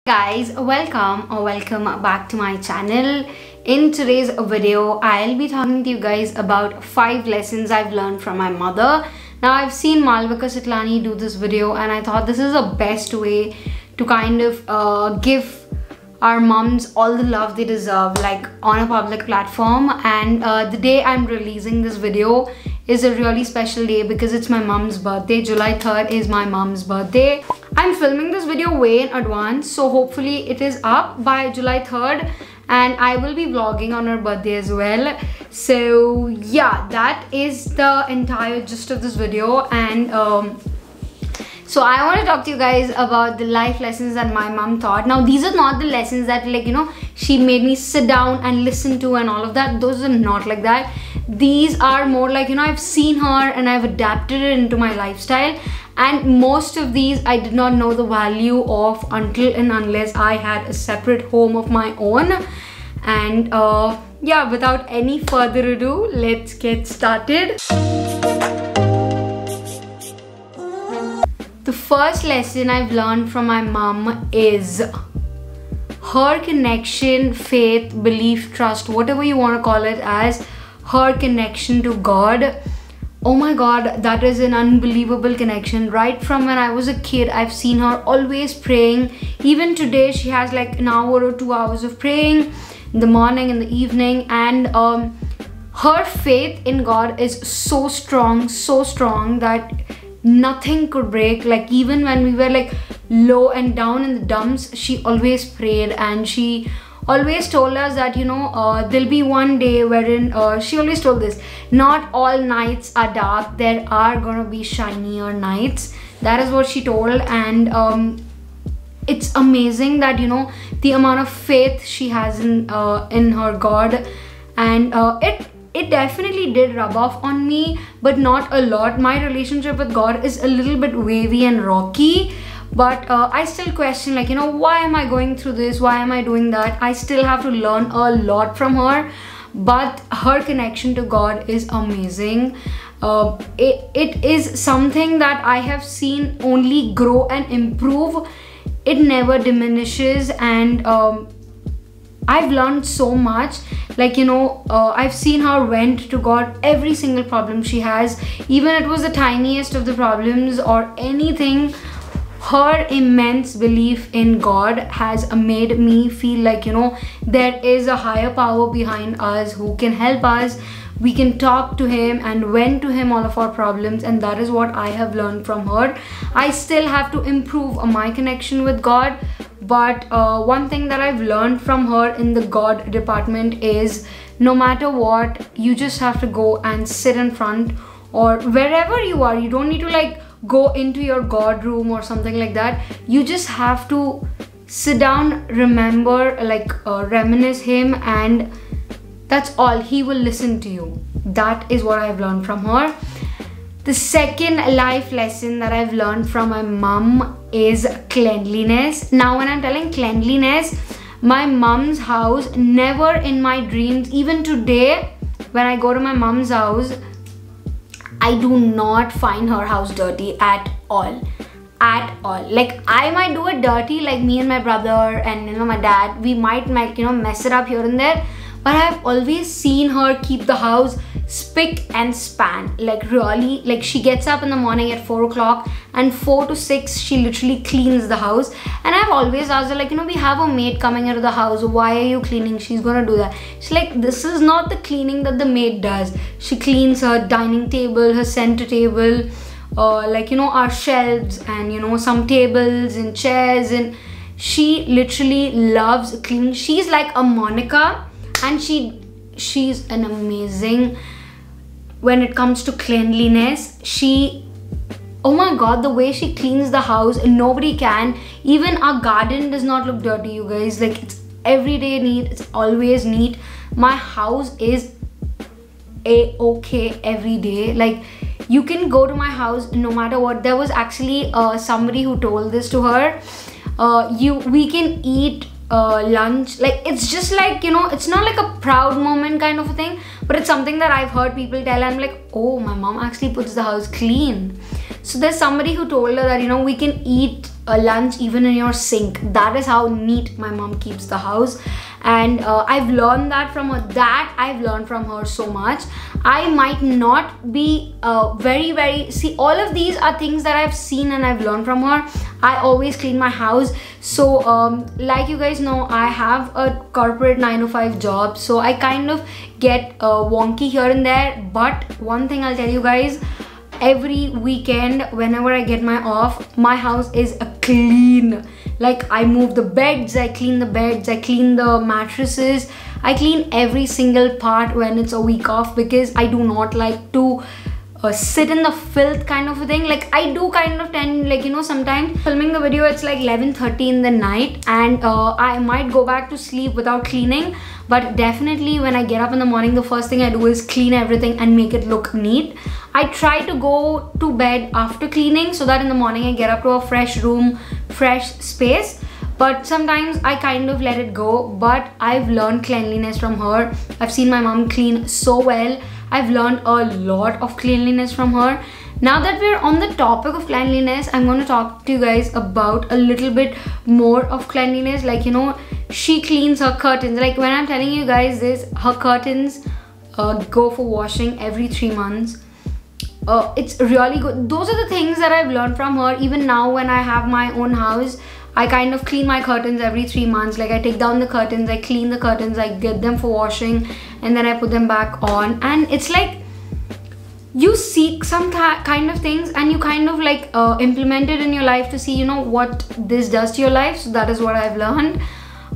Guys, welcome back to my channel. In today's video I'll be talking to you guys about 5 lessons I've learned from my mother. Now I've seen Malvika Sitlani do this video and I thought this is the best way to kind of give our moms all the love they deserve, like on a public platform. And the day I'm releasing this video is a really special day because it's my mom's birthday. July 3rd is my mom's birthday. I'm filming this video way in advance, so hopefully it is up by July 3rd and I will be vlogging on her birthday as well. So yeah, that is the entire gist of this video. And so I want to talk to you guys about the life lessons that my mom taught. Now these are not the lessons that, like, you know, she made me sit down and listen to and all of that. Those are not like that. These are more like, you know, I've seen her and I've adapted it into my lifestyle. And most of these I did not know the value of until and unless I had a separate home of my own. And yeah, without any further ado, let's get started. The first lesson I've learned from my mom is her connection, faith, belief, trust, whatever you want to call it as, her connection to God. Oh my God, that is an unbelievable connection. Right from when I was a kid, I've seen her always praying. Even today, she has like an hour or 2 hours of praying in the morning, in the evening. And her faith in God is so strong that nothing could break. Like even when we were like low and down in the dumps, she always prayed, and she always told us that, you know, there'll be one day wherein she always told this, not all nights are dark, there are gonna be shinier nights. That is what she told. And it's amazing that, you know, the amount of faith she has in her God. And it definitely did rub off on me, but not a lot. My relationship with God is a little bit wavy and rocky, but I still question, like, you know, why am I going through this? Why am I doing that? I still have to learn a lot from her, but her connection to God is amazing. It is something that I have seen only grow and improve. It never diminishes. And I've learned so much. Like, you know, I've seen her went to God every single problem she has, even it was the tiniest of the problems or anything. Her immense belief in God has made me feel like, you know, there is a higher power behind us who can help us. We can talk to him and vent to him all of our problems, and that is what I have learned from her. I still have to improve my connection with God, but one thing that I've learned from her in the God department is no matter what, you just have to go and sit in front or wherever you are. You don't need to like go into your God room or something like that. You just have to sit down, remember, like reminisce him, and that's all. He will listen to you. That is what I've learned from her. The second life lesson that I've learned from my mom is cleanliness. Now when I'm telling cleanliness, my mom's house, never in my dreams, even today when I go to my mom's house, I do not find her house dirty at all. Like I might do it dirty, like me and my brother and, you know, my dad, we might you know, mess it up here and there, but I've always seen her keep the house spick and span. Like really, like she gets up in the morning at 4 o'clock and 4 to 6 she literally cleans the house. And I've always asked her, like, you know, we have a maid coming into the house, why are you cleaning? She's gonna do that. She's like, this is not the cleaning that the maid does. She cleans her dining table, her center table, like, you know, our shelves and, you know, some tables and chairs, and she literally loves cleaning. She's like a Monica, and she's an amazing when it comes to cleanliness. Oh my God, the way she cleans the house, nobody can. Even our garden does not look dirty, you guys. Like it's everyday neat, it's always neat. My house is a-okay every day. Like you can go to my house no matter what. There was actually somebody who told this to her. We can eat lunch, like it's just like, you know, it's not like a proud moment kind of a thing, but it's something that I've heard people tell. I'm like, oh, my mom actually puts the house clean. So there's somebody who told her that, you know, we can eat lunch even in your sink. That is how neat my mom keeps the house. And I've learned that from her. I've learned from her so much. I might not be see, all of these are things that I've seen and I've learned from her. I always clean my house. So like you guys know, I have a corporate 9 to 5 job, so I kind of get wonky here and there. But one thing I'll tell you guys, every weekend whenever I get my off, my house is a clean. Like, I move the beds, I clean the beds, I clean the mattresses, I clean every single part when it's a week off, because I do not like to sit in the filth kind of a thing. Like, I do kind of tend, like, you know, sometimes filming the video, it's like 11:30 in the night, and I might go back to sleep without cleaning. But definitely when I get up in the morning, the first thing I do is clean everything and make it look neat. I try to go to bed after cleaning so that in the morning I get up to a fresh room, fresh space. But sometimes I kind of let it go. But I've learned cleanliness from her. I've seen my mom clean so well. I've learned a lot of cleanliness from her. Now that we're on the topic of cleanliness, I'm going to talk to you guys about a little bit more of cleanliness. Like, you know, she cleans her curtains. Like, when I'm telling you guys this, her curtains go for washing every 3 months. It's really good. Those are the things that I've learned from her. Even now when I have my own house, I kind of clean my curtains every 3 months. Like, I take down the curtains, I clean the curtains, I get them for washing, and then I put them back on. And it's like, you seek some kind of things and you kind of like implement it in your life to see, you know, what this does to your life. So that is what I've learned.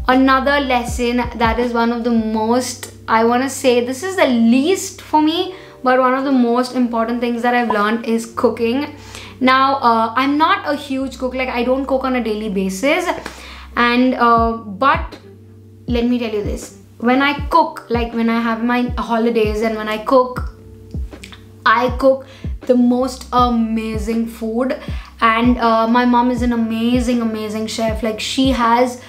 Another lesson that is one of the most, I want to say, this is the least for me, but one of the most important things that I've learned is cooking. Now, I'm not a huge cook. Like, I don't cook on a daily basis. And but let me tell you this. When I cook, like when I have my holidays and when I cook the most amazing food. And my mom is an amazing chef. Like, she has,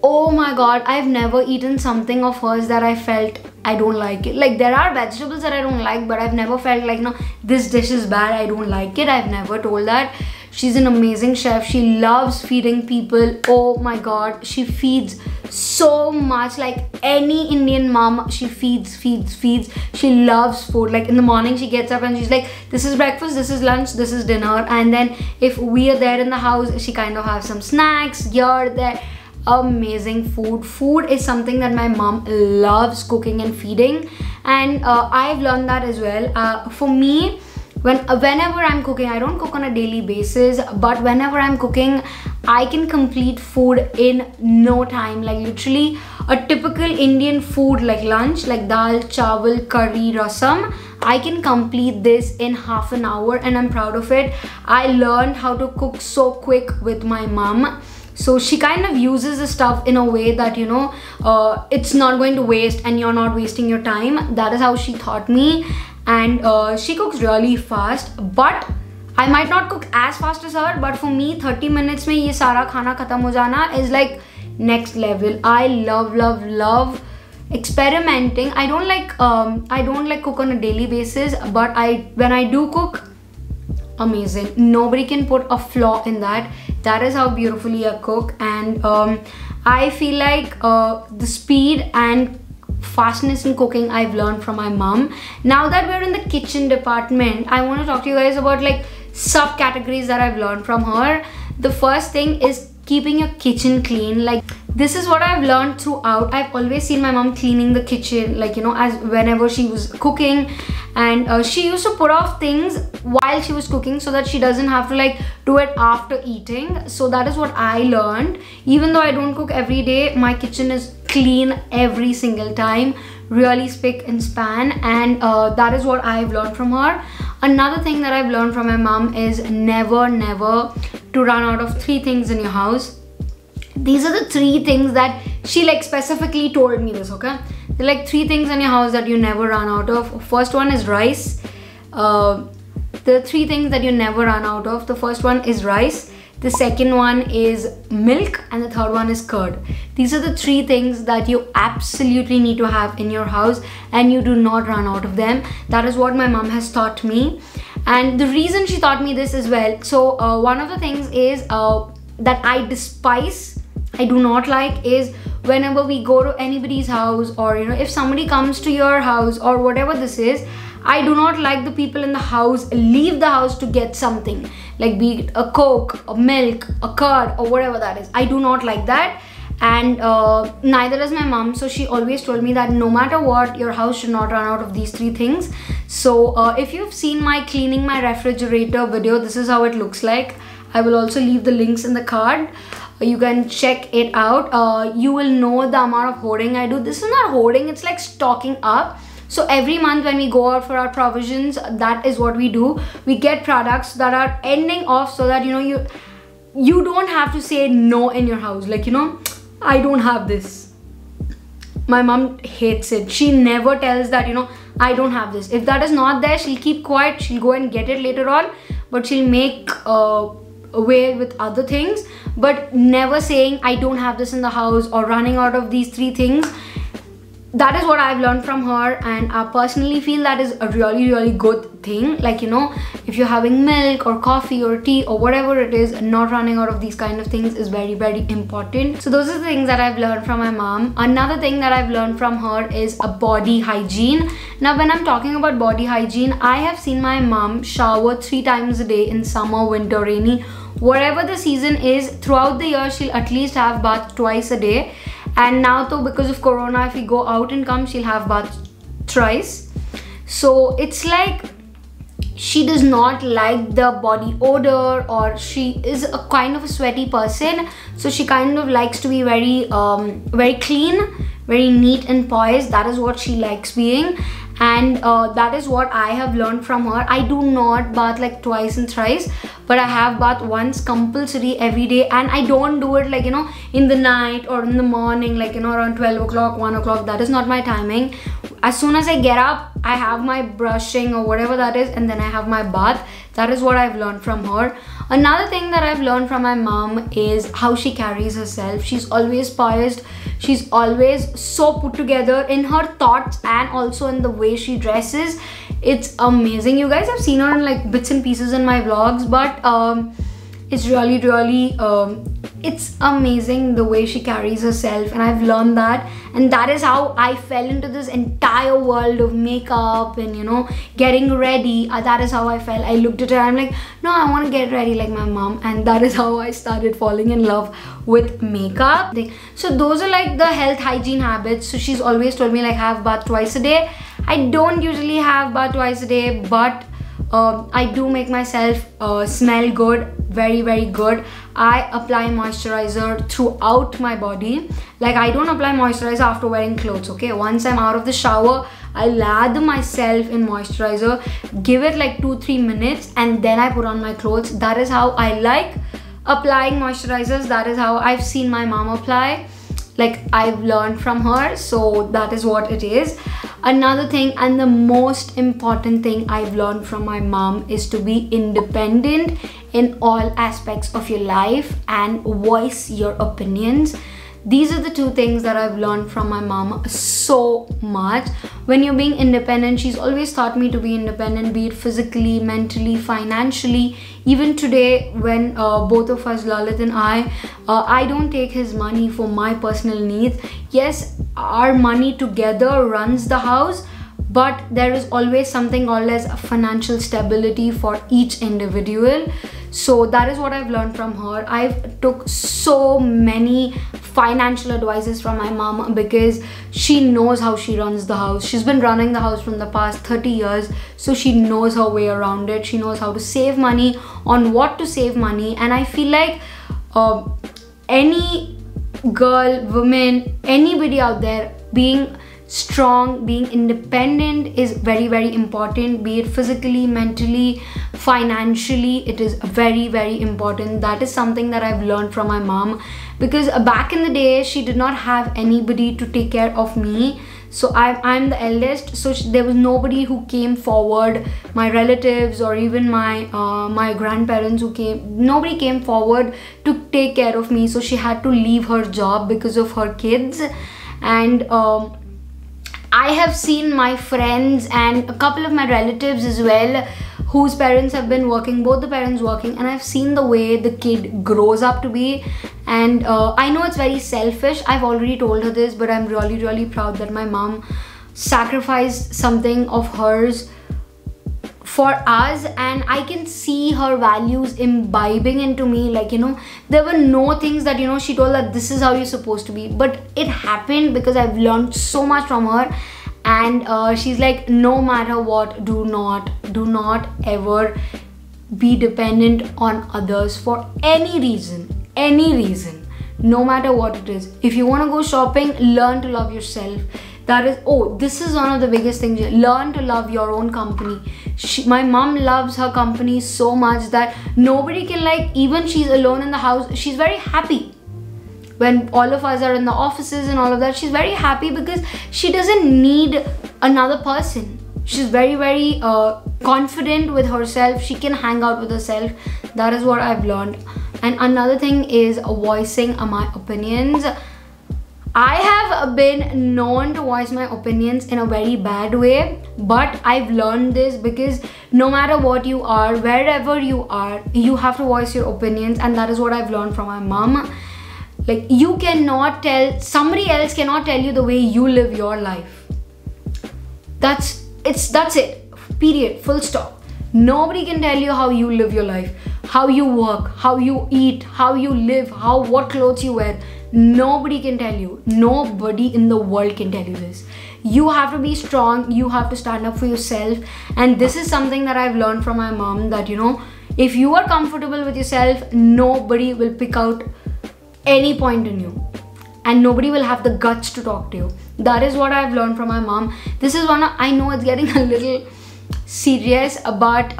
oh my god, I've never eaten something of hers that I felt I don't like it. Like, there are vegetables that I don't like, but I've never felt like, no, this dish is bad, I don't like it. I've never told that. She's an amazing chef. She loves feeding people. Oh my god, she feeds so much. Like any Indian mom, she feeds. She loves food. Like, in the morning she gets up and she's like, this is breakfast, this is lunch, this is dinner. And then if we are there in the house, she kind of has some snacks here, there. Amazing food is something that my mom loves cooking and feeding. And I've learned that as well. For me, whenever I'm cooking, I don't cook on a daily basis, but whenever I'm cooking, I can complete food in no time. Like, literally a typical Indian food like lunch, like dal, chawal, curry, rasam, I can complete this in half an hour, and I'm proud of it. I learned how to cook so quick with my mom. So she kind of uses the stuff in a way that, you know, it's not going to waste and you're not wasting your time. That is how she taught me. And she cooks really fast, but I might not cook as fast as her, but for me 30 minutes mein ye sara khana khatam ho jana is like next level. I love experimenting. I don't like cook on a daily basis, but when I do cook, amazing. Nobody can put a flaw in that. That is how beautifully I cook. And I feel like the speed and fastness in cooking I've learned from my mom. Now that we're in the kitchen department, I want to talk to you guys about like subcategories that I've learned from her. The first thing is keeping your kitchen clean. Like, this is what I've learned throughout. I've always seen my mom cleaning the kitchen, like, you know, as whenever she was cooking. And she used to put off things while she was cooking so that she doesn't have to like do it after eating. So that is what I learned. Even though I don't cook every day, my kitchen is clean every single time, really spick and span. And that is what I've learned from her. Another thing that I've learned from my mom is never to run out of 3 things in your house. These are the 3 things that she like specifically told me this, okay? There are like 3 things in your house that you never run out of. First one is rice. There are 3 things that you never run out of. The first one is rice. The second one is milk, and the third one is curd. These are the 3 things that you absolutely need to have in your house, and you do not run out of them. That is what my mom has taught me. And the reason she taught me this as well, so one of the things is that I despise, I do not like, is whenever we go to anybody's house, or if somebody comes to your house or whatever this is, I do not like the people in the house leave the house to get something, like be it a Coke, a milk, a curd, or whatever that is. I do not like that. And neither does my mom. So she always told me that no matter what, your house should not run out of these 3 things. So if you've seen my cleaning my refrigerator video, this is how it looks like. I will also leave the links in the card. You can check it out. You will know the amount of hoarding I do. This is not hoarding, it's like stocking up. So every month when we go out for our provisions, that is what we do. We get products that are ending off, so that you don't have to say no in your house. Like, I don't have this. My mom hates it. She never tells that, I don't have this. If that is not there, she'll keep quiet. She'll go and get it later on, but she'll make away with other things, but never saying I don't have this in the house or running out of these 3 things. That is what I've learned from her, and I personally feel that is a really, really good thing. Like, if you're having milk or coffee or tea or whatever it is, not running out of these kind of things is very, very important. So those are the things that I've learned from my mom. Another thing that I've learned from her is a body hygiene. Now, when I'm talking about body hygiene, I have seen my mom shower 3 times a day in summer, winter, rainy, whatever the season is. Throughout the year, she'll at least have bath twice a day. And now though, because of corona, if we go out and come, she'll have bath thrice. So it's like she does not like the body odor, or she is a kind of a sweaty person, so she kind of likes to be very very clean, very neat and poised. That is what she likes being. And that is what I have learned from her. I do not bath like twice and thrice, but I have bath once compulsory every day. And I don't do it like, in the night or in the morning, like, around 12 o'clock, 1 o'clock. That is not my timing. As soon as I get up, I have my brushing or whatever that is, and then I have my bath. That is what I've learned from her. Another thing that I've learned from my mom is how she carries herself. She's always poised. She's always so put together in her thoughts and also in the way she dresses. It's amazing. You guys have seen her in like bits and pieces in my vlogs, but it's really, really it's amazing the way she carries herself, and I've learned that. And that is how I fell into this entire world of makeup and getting ready. That is how I felt. I looked at her, I'm like, no, I want to get ready like my mom. And that is how I started falling in love with makeup. So those are like the health hygiene habits. So she's always told me like have bath twice a day. I don't usually have bath twice a day, but I do make myself smell good, very, very good. I apply moisturizer throughout my body. Like, I don't apply moisturizer after wearing clothes, okay? Once I'm out of the shower, I lather myself in moisturizer, give it like 2-3 minutes, and then I put on my clothes. That is how I like applying moisturizers. That is how I've seen my mom apply. Like, I've learned from her, so that is what it is. Another thing, and the most important thing I've learned from my mom, is to be independent in all aspects of your life and voice your opinions. These are the 2 things that I've learned from my mom so much. When you're being independent, she's always taught me to be independent, be it physically, mentally, financially. Even today, when both of us, Lalit and I don't take his money for my personal needs. Yes, our money together runs the house, but there is always something called as financial stability for each individual. So that is what I've learned from her. I've took so many financial advices from my mom because she knows how she runs the house. She's been running the house from the past 30 years, so she knows her way around it. She knows how to save money, on what to save money. And I feel like any girl, woman, anybody out there, being strong, being independent is very, very important. Be it physically, mentally, financially, it is very, very important. That is something that I've learned from my mom, because back in the day she did not have anybody to take care of me. So I'm the eldest, so there was nobody who came forward, my relatives or even my grandparents nobody came forward to take care of me. So she had to leave her job because of her kids. And I have seen my friends and a couple of my relatives as well whose parents have been working, both the parents working, and I've seen the way the kid grows up to be. And I know it's very selfish, I've already told her this, but I'm really proud that my mom sacrificed something of hers for us, and I can see her values imbibing into me. Like, you know, there were no things that, you know, she told that this is how you're supposed to be, but it happened because I've learned so much from her. And she's like, no matter what, do not ever be dependent on others for any reason, no matter what it is. If you want to go shopping, learn to love yourself. That is, oh, this is one of the biggest things. Learn to love your own company. My mom loves her company so much that nobody can, like, even she's alone in the house, she's very happy. When all of us are in the offices and all of that, she's very happy because she doesn't need another person. She's very confident with herself. She can hang out with herself. That is what I've learned. And another thing is voicing my opinions. I have been known to voice my opinions in a very bad way, but I've learned this because no matter what you are, wherever you are, you have to voice your opinions, and that is what I've learned from my mom. Like, you cannot tell, somebody else cannot tell you the way you live your life. That's it, period, full stop. Nobody can tell you how you live your life, how you work, how you eat, how you live, what clothes you wear. Nobody can tell you. Nobody in the world can tell you this. You have to be strong. You have to stand up for yourself. And this is something that I've learned from my mom, that, you know, if you are comfortable with yourself, nobody will pick out any point in you, and nobody will have the guts to talk to you. That is what I've learned from my mom. This is one, I know it's getting a little serious, but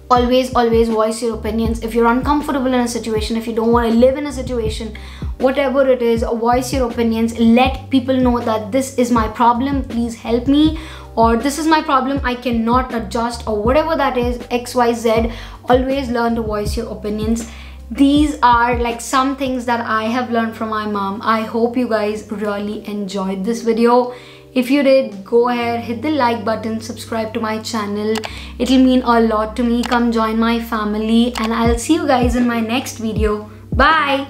always voice your opinions. If you're uncomfortable in a situation, if you don't want to live in a situation, whatever it is, voice your opinions. Let people know that this is my problem, please help me, or this is my problem, I cannot adjust, or whatever that is, XYZ. Always learn to voice your opinions. These are like some things that I have learned from my mom. I hope you guys really enjoyed this video. If you did, go ahead, hit the like button, subscribe to my channel. It'll mean a lot to me. Come join my family, and I'll see you guys in my next video. Bye.